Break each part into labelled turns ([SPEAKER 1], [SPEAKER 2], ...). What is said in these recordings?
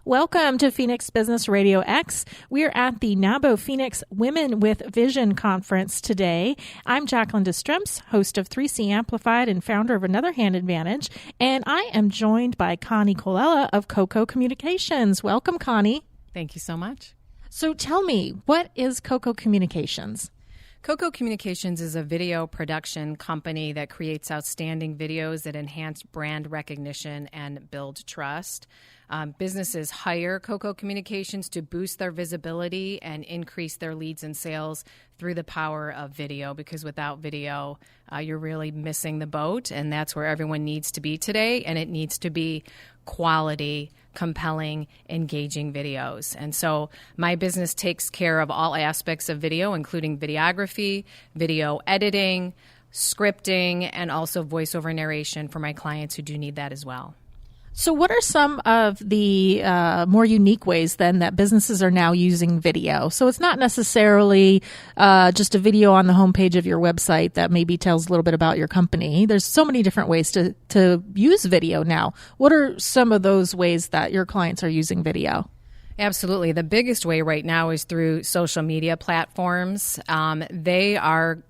[SPEAKER 1] Welcome to Phoenix Business RadioX. We're at the NABO Phoenix Women with Vision Conference today. I'm Jacqueline Destremps, host of 3C Amplified and founder of Another Hand Advantage, and I am joined by Connie Colella of CoCo Communications. Welcome, Connie.
[SPEAKER 2] Thank you so much.
[SPEAKER 1] So tell me, what is CoCo Communications?
[SPEAKER 2] CoCo Communications is a video production company that creates outstanding videos that enhance brand recognition and build trust. Businesses hire CoCo Communications to boost their visibility and increase their leads and sales through the power of video, because without video, you're really missing the boat, and that's where everyone needs to be today, and it needs to be quality, compelling, engaging videos. And so my business takes care of all aspects of video, including videography, video editing, scripting, and also voiceover narration for my clients who do need that as well.
[SPEAKER 1] So what are some of the more unique ways then that businesses are now using video? So it's not necessarily just a video on the homepage of your website that maybe tells a little bit about your company. There's so many different ways to use video now. What are some of those ways that your clients are using video?
[SPEAKER 2] Absolutely. The biggest way right now is through social media platforms. We're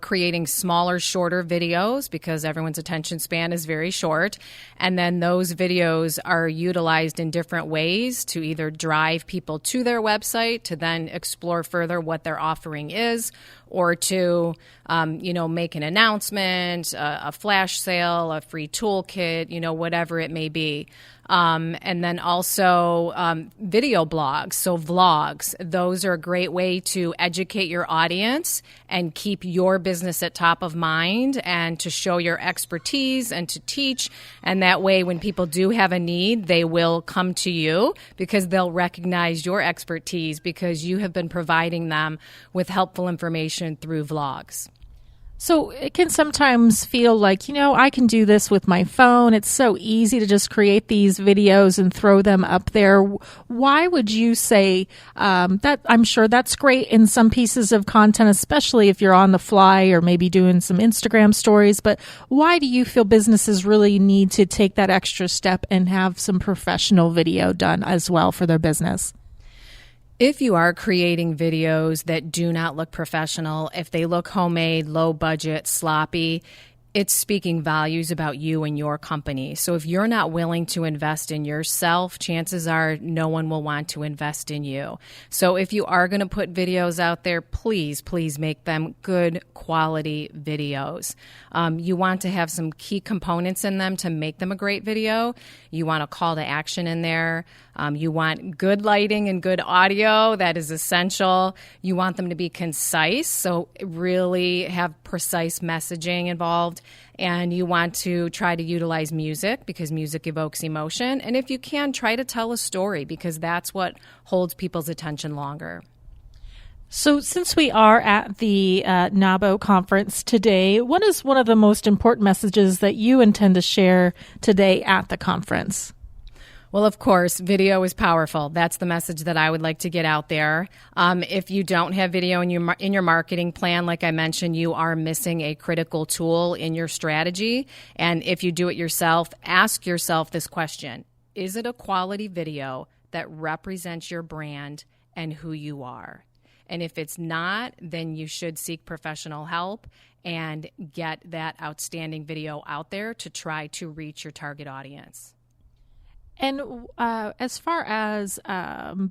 [SPEAKER 2] creating smaller, shorter videos because everyone's attention span is very short. And then those videos are utilized in different ways to either drive people to their website to then explore further what their offering is, or to, make an announcement, a flash sale, a free toolkit, whatever it may be. And then also video blogs, so vlogs. Those are a great way to educate your audience and keep your business at top of mind and to show your expertise and to teach. And that way, when people do have a need, they will come to you because they'll recognize your expertise because you have been providing them with helpful information through vlogs.
[SPEAKER 1] So it can sometimes feel like, I can do this with my phone. It's so easy to just create these videos and throw them up there. Why would you say that? I'm sure that's great in some pieces of content, especially if you're on the fly or maybe doing some Instagram stories. But why do you feel businesses really need to take that extra step and have some professional video done as well for their business?
[SPEAKER 2] If you are creating videos that do not look professional, if they look homemade, low budget, sloppy, it's speaking values about you and your company. So if you're not willing to invest in yourself, chances are no one will want to invest in you. So if you are going to put videos out there, please make them good quality videos. You want to have some key components in them to make them a great video. You want a call to action in there. You want good lighting and good audio. That is essential. You want them to be concise, so really have precise messaging involved. And you want to try to utilize music because music evokes emotion. And if you can, try to tell a story because that's what holds people's attention longer.
[SPEAKER 1] So since we are at the NABO conference today, what is one of the most important messages that you intend to share today at the conference?
[SPEAKER 2] Well, of course, video is powerful. That's the message that I would like to get out there. If you don't have video in your marketing plan, like I mentioned, you are missing a critical tool in your strategy. And if you do it yourself, ask yourself this question: is it a quality video that represents your brand and who you are? And if it's not, then you should seek professional help and get that outstanding video out there to try to reach your target audience.
[SPEAKER 1] And as far as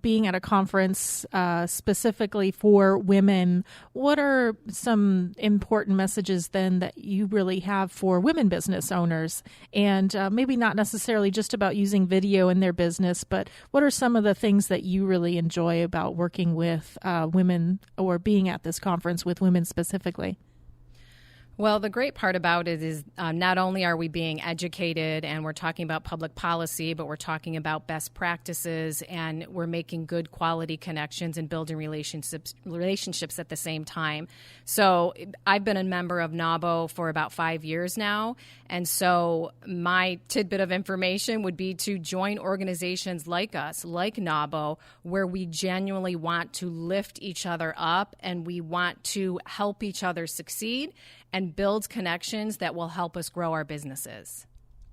[SPEAKER 1] being at a conference specifically for women, what are some important messages then that you really have for women business owners? And maybe not necessarily just about using video in their business, but what are some of the things that you really enjoy about working with women or being at this conference with women specifically?
[SPEAKER 2] Well, the great part about it is not only are we being educated and we're talking about public policy, but we're talking about best practices and we're making good quality connections and building relationships at the same time. So I've been a member of NABO for about 5 years now. And so my tidbit of information would be to join organizations like us, like NABO, where we genuinely want to lift each other up and we want to help each other succeed and build connections that will help us grow our businesses.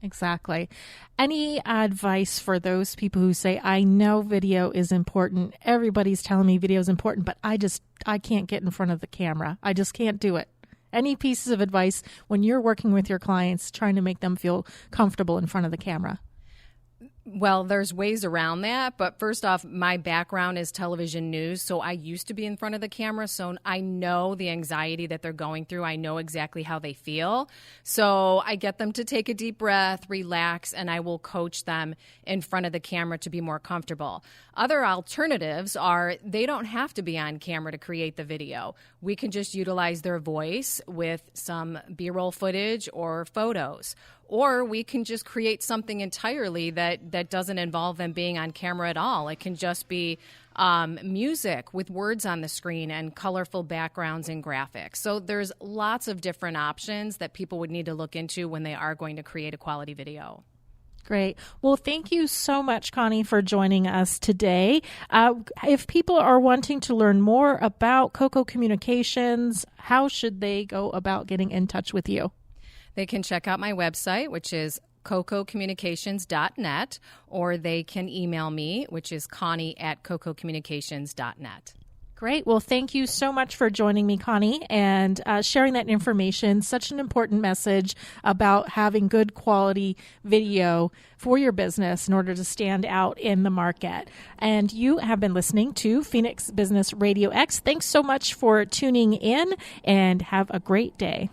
[SPEAKER 1] Exactly. Any advice for those people who say, I know video is important. Everybody's telling me video is important, but I can't get in front of the camera. I just can't do it. Any pieces of advice when you're working with your clients, trying to make them feel comfortable in front of the camera?
[SPEAKER 2] Well, there's ways around that, but first off, my background is television news, so I used to be in front of the camera, so I know the anxiety that they're going through. I know exactly how they feel. So I get them to take a deep breath, relax, and I will coach them in front of the camera to be more comfortable. Other alternatives are they don't have to be on camera to create the video. We can just utilize their voice with some B-roll footage or photos. Or we can just create something entirely that doesn't involve them being on camera at all. It can just be music with words on the screen and colorful backgrounds and graphics. So there's lots of different options that people would need to look into when they are going to create a quality video.
[SPEAKER 1] Great. Well, thank you so much, Connie, for joining us today. If people are wanting to learn more about CoCo Communications, how should they go about getting in touch with you?
[SPEAKER 2] They can check out my website, which is cococommunications.net, or they can email me, which is connie@cococommunications.net.
[SPEAKER 1] Great. Well, thank you so much for joining me, Connie, and sharing that information. Such an important message about having good quality video for your business in order to stand out in the market. And you have been listening to Phoenix Business RadioX. Thanks so much for tuning in, and have a great day.